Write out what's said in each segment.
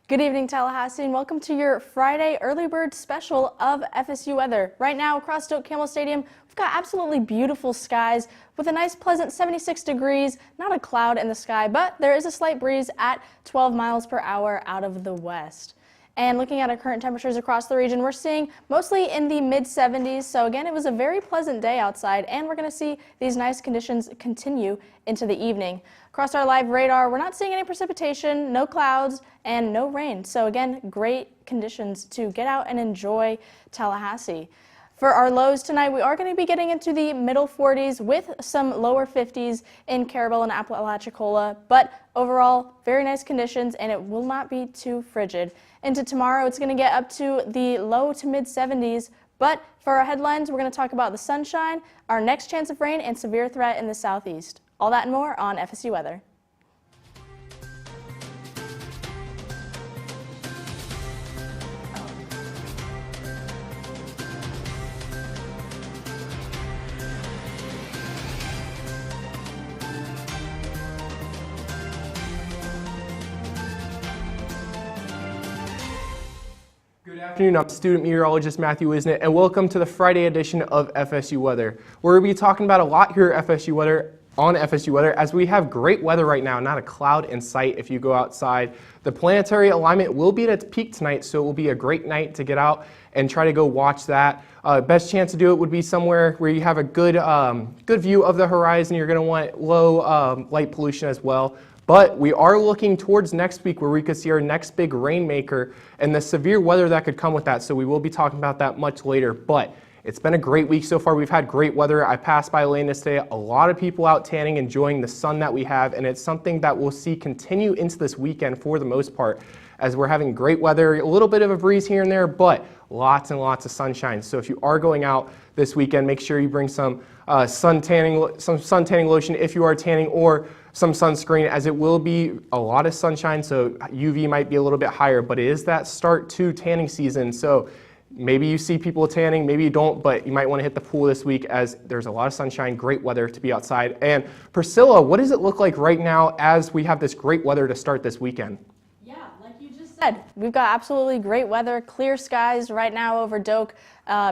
Good evening, Tallahassee, and welcome to your Friday early bird special of FSU weather. Right now across Doak Campbell Stadium, we've got absolutely beautiful skies with a nice pleasant 76 degrees, not a cloud in the sky, but there is a slight breeze at 12 miles per hour out of the west. And looking at our current temperatures across the region, we're seeing mostly in the mid-70s. So again, it was a very pleasant day outside, and we're going to see these nice conditions continue into the evening. Across our live radar, we're not seeing any precipitation, no clouds, and no rain. So again, great conditions to get out and enjoy Tallahassee. For our lows tonight, we are going to be getting into the middle 40s with some lower 50s in Carabel and Apalachicola, but overall, very nice conditions, and it will not be too frigid. Into tomorrow, it's going to get up to the low to mid 70s, but for our headlines, we're going to talk about the sunshine, our next chance of rain, and severe threat in the southeast. All that and more on FSU Weather. Good afternoon, I'm student meteorologist Matthew Wisnett, and welcome to the Friday edition of FSU Weather. We're going to be talking about a lot here at FSU Weather, on FSU Weather, as we have great weather right now, not a cloud in sight if you go outside. The planetary alignment will be at its peak tonight, so it will be a great night to get out and try to go watch that. Best chance to do it would be somewhere where you have a good view of the horizon. You're going to want low light pollution as well. But we are looking towards next week where we could see our next big rainmaker and the severe weather that could come with that. So we will be talking about that much later. But it's been a great week so far. We've had great weather. I passed by Landis today. A lot of people out tanning, enjoying the sun that we have. And it's something that we'll see continue into this weekend for the most part, as we're having great weather, a little bit of a breeze here and there, but lots and lots of sunshine. So if you are going out this weekend, make sure you bring some sun tanning lotion if you are tanning, or some sunscreen, as it will be a lot of sunshine, so UV might be a little bit higher, but it is that start to tanning season. So maybe you see people tanning, maybe you don't, but you might want to hit the pool this week as there's a lot of sunshine, great weather to be outside. And Priscilla, what does it look like right now as we have this great weather to start this weekend? We've got absolutely great weather, clear skies right now over Doak.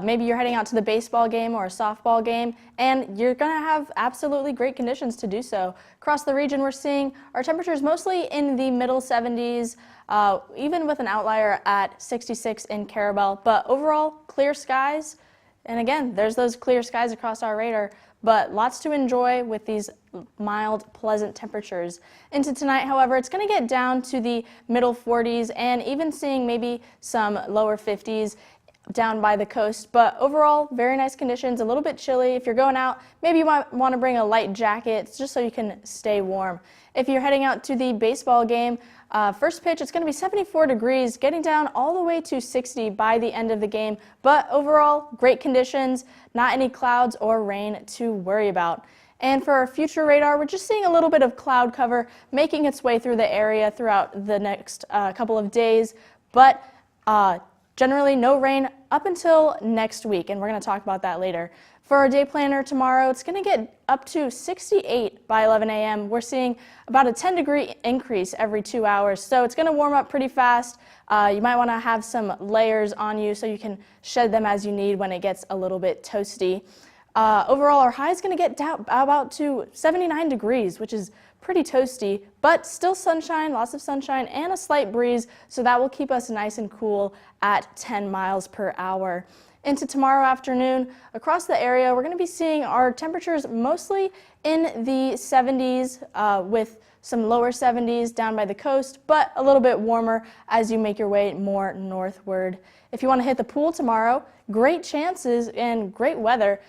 Maybe you're heading out to the baseball game or a softball game, and you're going to have absolutely great conditions to do so. Across the region, we're seeing our temperatures mostly in the middle 70s, even with an outlier at 66 in Carabel. But overall, clear skies. And again, there's those clear skies across our radar, but lots to enjoy with these mild, pleasant temperatures. Into tonight, however, it's going to get down to the middle 40s and even seeing maybe some lower 50s down by the coast. But overall, very nice conditions, a little bit chilly. If you're going out, maybe you might want to bring a light jacket just so you can stay warm. If you're heading out to the baseball game, first pitch, it's going to be 74 degrees, getting down all the way to 60 by the end of the game. But overall, great conditions, not any clouds or rain to worry about. And for our future radar, we're just seeing a little bit of cloud cover making its way through the area throughout the next couple of days, but generally no rain up until next week, and we're going to talk about that later. For our day planner tomorrow, it's going to get up to 68 by 11 a.m. We're seeing about a 10-degree increase every 2 hours, so it's going to warm up pretty fast. You might want to have some layers on you so you can shed them as you need when it gets a little bit toasty. Overall, our high is going to get down about to 79 degrees, which is pretty toasty, but still sunshine, lots of sunshine, and a slight breeze, so that will keep us nice and cool at 10 miles per hour. Into tomorrow afternoon, across the area, we're going to be seeing our temperatures mostly in the 70s with some lower 70s down by the coast, but a little bit warmer as you make your way more northward. If you want to hit the pool tomorrow, great chances and great weather.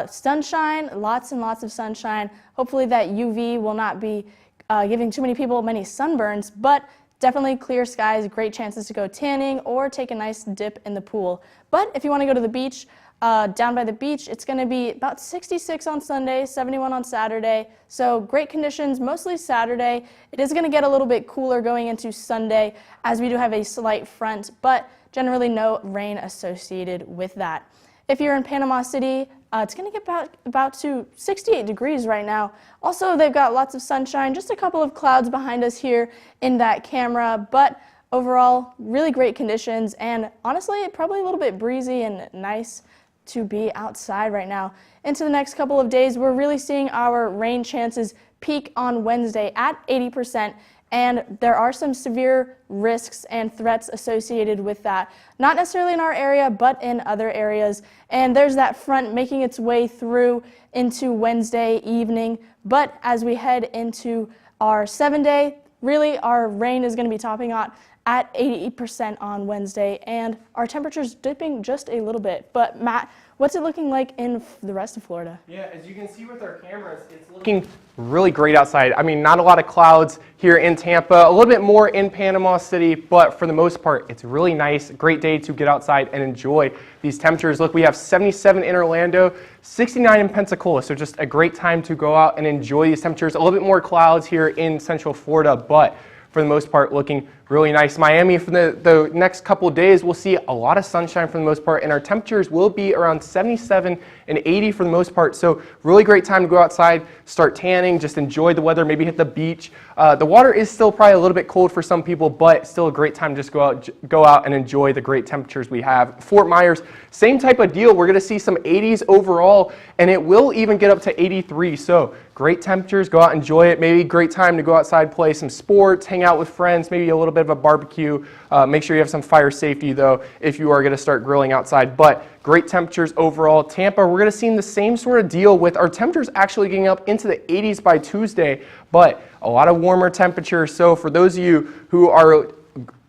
Sunshine, lots and lots of sunshine. Hopefully that UV will not be giving too many people many sunburns, but definitely clear skies, great chances to go tanning or take a nice dip in the pool. But if you want to go to the beach, down by the beach, it's going to be about 66 on Sunday, 71 on Saturday. So great conditions, mostly Saturday. It is going to get a little bit cooler going into Sunday as we do have a slight front, but generally no rain associated with that. If you're in Panama City, it's going to get about to 68 degrees right now. Also, they've got lots of sunshine, just a couple of clouds behind us here in that camera, but overall, really great conditions, and honestly, probably a little bit breezy and nice to be outside right now. Into the next couple of days, we're really seeing our rain chances peak on Wednesday at 80%, and there are some severe risks and threats associated with that. Not necessarily in our area, but in other areas. And there's that front making its way through into Wednesday evening. But as we head into our 7-day, really our rain is going to be topping out at 80% on Wednesday, and our temperature's dipping just a little bit. But Matt, what's it looking like in the rest of Florida? Yeah, as you can see with our cameras, it's looking really great outside. I mean, not a lot of clouds here in Tampa, a little bit more in Panama City, but for the most part, it's really nice. Great day to get outside and enjoy these temperatures. Look, we have 77 in Orlando, 69 in Pensacola, so just a great time to go out and enjoy these temperatures. A little bit more clouds here in Central Florida, but for the most part, looking really nice. Miami, for the next couple of days, we'll see a lot of sunshine for the most part, and our temperatures will be around 77 and 80 for the most part. So really great time to go outside, start tanning, just enjoy the weather, maybe hit the beach. The water is still probably a little bit cold for some people, but still a great time to just go out and enjoy the great temperatures we have. Fort Myers, same type of deal. We're going to see some 80s overall, and it will even get up to 83. So great temperatures, go out, enjoy it. Maybe great time to go outside, play some sports, hang out with friends, maybe a little bit of a barbecue. Make sure you have some fire safety though if you are going to start grilling outside. But great temperatures overall. Tampa, we're going to see the same sort of deal with our temperatures actually getting up into the 80s by Tuesday, but a lot of warmer temperatures. So for those of you who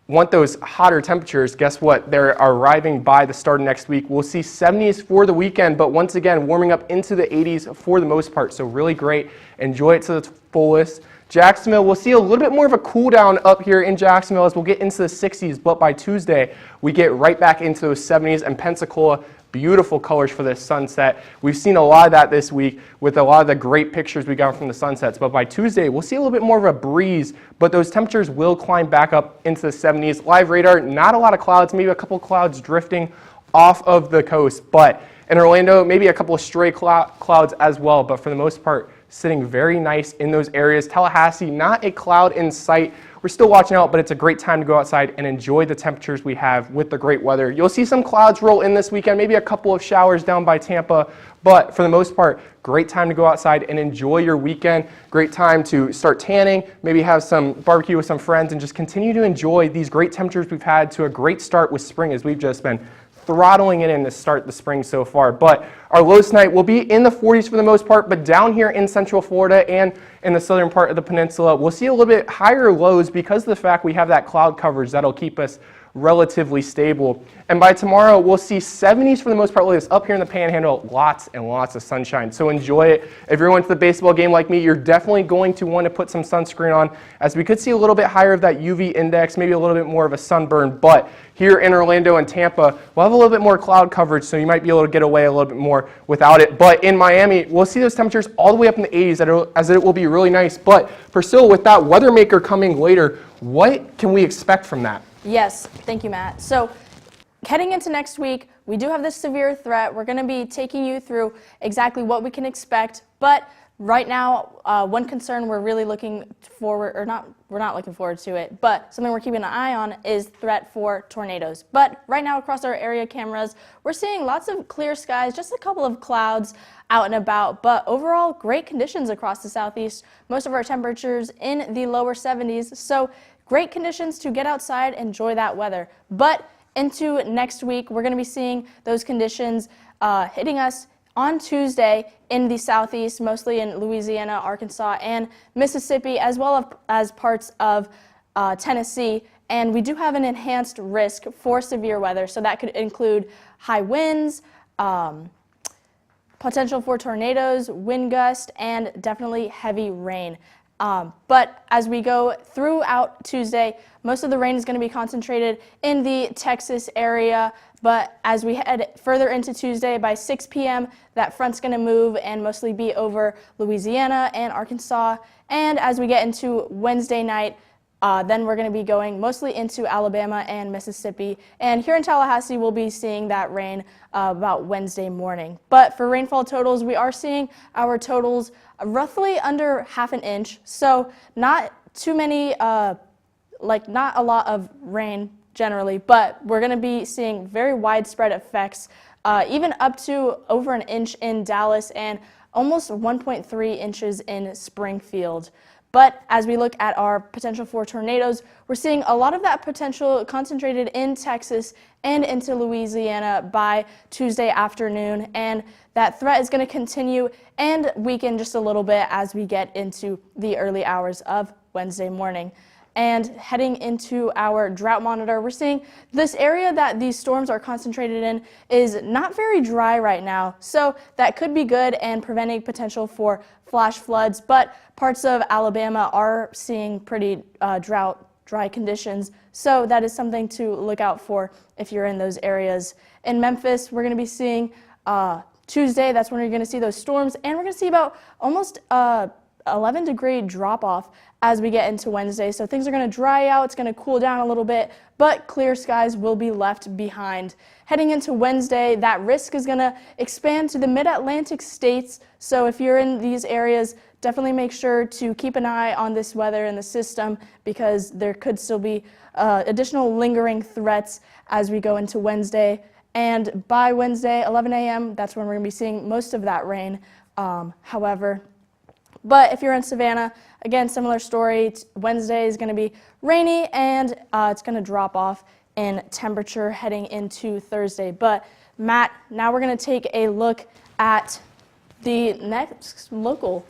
want those hotter temperatures, guess what? They're arriving by the start of next week. We'll see 70s for the weekend, but once again, warming up into the 80s for the most part. So really great. Enjoy it to the fullest. Jacksonville, we'll see a little bit more of a cool down up here in Jacksonville as we'll get into the 60s, but by Tuesday, we get right back into those 70s, and Pensacola, beautiful colors for this sunset. We've seen a lot of that this week with a lot of the great pictures we got from the sunsets, but by Tuesday, we'll see a little bit more of a breeze, but those temperatures will climb back up into the 70s. Live radar, not a lot of clouds, maybe a couple clouds drifting off of the coast, but in Orlando, maybe a couple of stray clouds as well, but for the most part, sitting very nice in those areas. Tallahassee, not a cloud in sight. We're still watching out, but it's a great time to go outside and enjoy the temperatures we have with the great weather. You'll see some clouds roll in this weekend, maybe a couple of showers down by Tampa, but for the most part, great time to go outside and enjoy your weekend. Great time to start tanning, maybe have some barbecue with some friends, and just continue to enjoy these great temperatures we've had to a great start with spring as we've just been throttling it in to start the spring so far. But our lows tonight will be in the 40s for the most part, but down here in Central Florida and in the southern part of the peninsula, we'll see a little bit higher lows because of the fact we have that cloud coverage that'll keep us relatively stable. And by tomorrow, we'll see 70s for the most part. Look at this, up here in the Panhandle, lots and lots of sunshine. So enjoy it. If you're going to the baseball game like me, you're definitely going to want to put some sunscreen on, as we could see a little bit higher of that UV index, maybe a little bit more of a sunburn. But here in Orlando and Tampa, we'll have a little bit more cloud coverage, so you might be able to get away a little bit more without it. But in Miami, we'll see those temperatures all the way up in the 80s, as it will be really nice. But Priscilla, with that weather maker coming later, what can we expect from that? Yes, thank you, Matt. So heading into next week, we do have this severe threat. We're going to be taking you through exactly what we can expect, but right now, one concern we're really looking forward, or not, we're not looking forward to it, but something we're keeping an eye on is threat for tornadoes. But right now across our area cameras, we're seeing lots of clear skies, just a couple of clouds out and about, but overall great conditions across the southeast. Most of our temperatures in the lower 70s, so great conditions to get outside, enjoy that weather. But into next week, we're going to be seeing those conditions hitting us on Tuesday in the southeast, mostly in Louisiana, Arkansas, and Mississippi, as well as parts of Tennessee. And we do have an enhanced risk for severe weather, so that could include high winds, potential for tornadoes, wind gust, and definitely heavy rain. But as we go throughout Tuesday, most of the rain is going to be concentrated in the Texas area. But as we head further into Tuesday, by 6 p.m., that front's going to move and mostly be over Louisiana and Arkansas. And as we get into Wednesday night, then we're going to be going mostly into Alabama and Mississippi. And here in Tallahassee, we'll be seeing that rain about Wednesday morning. But for rainfall totals, we are seeing our totals roughly under half an inch. So not too many like not a lot of rain generally, but we're going to be seeing very widespread effects, even up to over an inch in Dallas and almost 1.3 inches in Springfield. But as we look at our potential for tornadoes, we're seeing a lot of that potential concentrated in Texas and into Louisiana by Tuesday afternoon. And that threat is going to continue and weaken just a little bit as we get into the early hours of Wednesday morning. And heading into our drought monitor, we're seeing this area that these storms are concentrated in is not very dry right now. So that could be good and preventing potential for flash floods, but parts of Alabama are seeing pretty dry conditions. So that is something to look out for if you're in those areas. In Memphis, we're going to be seeing Tuesday, that's when you're going to see those storms, and we're going to see about almost 11-degree drop-off as we get into Wednesday. So things are going to dry out, it's going to cool down a little bit, but clear skies will be left behind. Heading into Wednesday, that risk is going to expand to the mid-Atlantic states. So if you're in these areas, definitely make sure to keep an eye on this weather in the system because there could still be additional lingering threats as we go into Wednesday. And by Wednesday, 11 a.m., that's when we're going to be seeing most of that rain. But if you're in Savannah, again, similar story. Wednesday is going to be rainy and it's going to drop off in temperature heading into Thursday. But Matt, now we're going to take a look at the next local.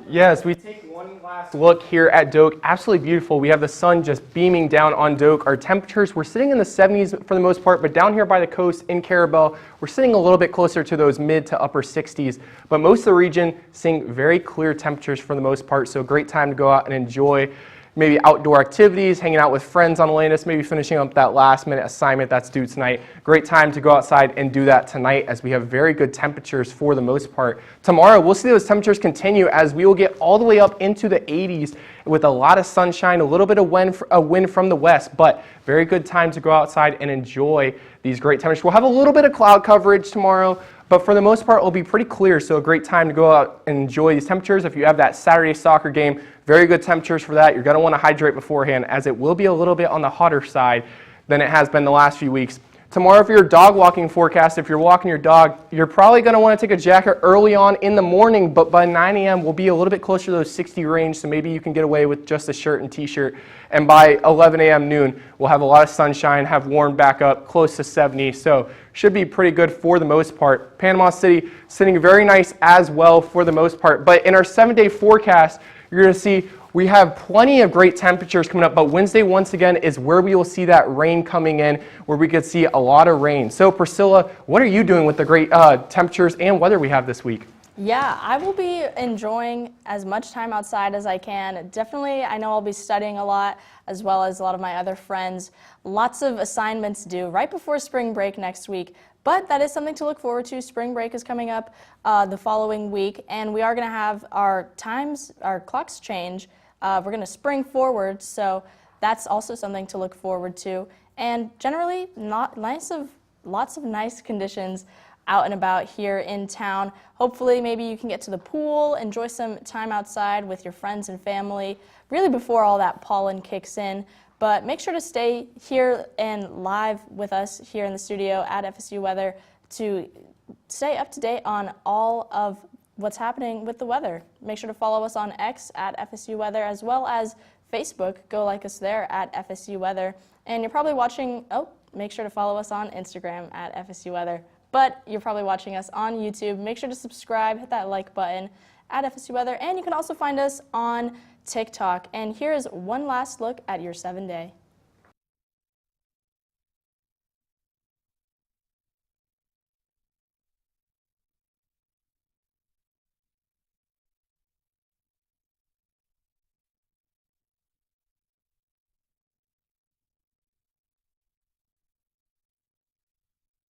Yes, we take one last look here at Doak. Absolutely beautiful. We have the sun just beaming down on Doak. Our temperatures, we're sitting in the 70s for the most part, but down here by the coast in Carabel, we're sitting a little bit closer to those mid to upper 60s. But most of the region seeing very clear temperatures for the most part, so great time to go out and enjoy maybe outdoor activities, hanging out with friends on Atlantis, maybe finishing up that last minute assignment that's due tonight. Great time to go outside and do that tonight as we have very good temperatures for the most part. Tomorrow, we'll see those temperatures continue as we will get all the way up into the 80s with a lot of sunshine, a little bit of wind from the west, but very good time to go outside and enjoy these great temperatures. We'll have a little bit of cloud coverage tomorrow, but for the most part, it'll be pretty clear, so a great time to go out and enjoy these temperatures. If you have that Saturday soccer game, very good temperatures for that. You're going to want to hydrate beforehand as it will be a little bit on the hotter side than it has been the last few weeks. Tomorrow, if you're dog walking forecast, if you're walking your dog, you're probably going to want to take a jacket early on in the morning, but by 9 a.m. we'll be a little bit closer to those 60 range, so maybe you can get away with just a shirt and t-shirt. And by 11 a.m. noon, we'll have a lot of sunshine, have warmed back up close to 70, so should be pretty good for the most part. Panama City sitting very nice as well for the most part, but in our 7-day forecast, you're going to see we have plenty of great temperatures coming up, but Wednesday, once again, is where we will see that rain coming in, where we could see a lot of rain. So, Priscilla, what are you doing with the great temperatures and weather we have this week? Yeah, I will be enjoying as much time outside as I can. Definitely, I know I'll be studying a lot, as well as a lot of my other friends. Lots of assignments due right before spring break next week. But that is something to look forward to. Spring break is coming up the following week, and we are going to have our clocks change. We're going to spring forward, so that's also something to look forward to. And generally, lots of nice conditions out and about here in town. Hopefully, maybe you can get to the pool, enjoy some time outside with your friends and family, really before all that pollen kicks in. But make sure to stay here and live with us here in the studio at FSU Weather to stay up to date on all of what's happening with the weather. Make sure to follow us on X at FSU Weather, as well as Facebook. Go like us there at FSU Weather. And you're probably watching, make sure to follow us on Instagram at FSU Weather. But you're probably watching us on YouTube. Make sure to subscribe, hit that like button at FSU Weather, and you can also find us on TikTok. And here is one last look at your 7-day.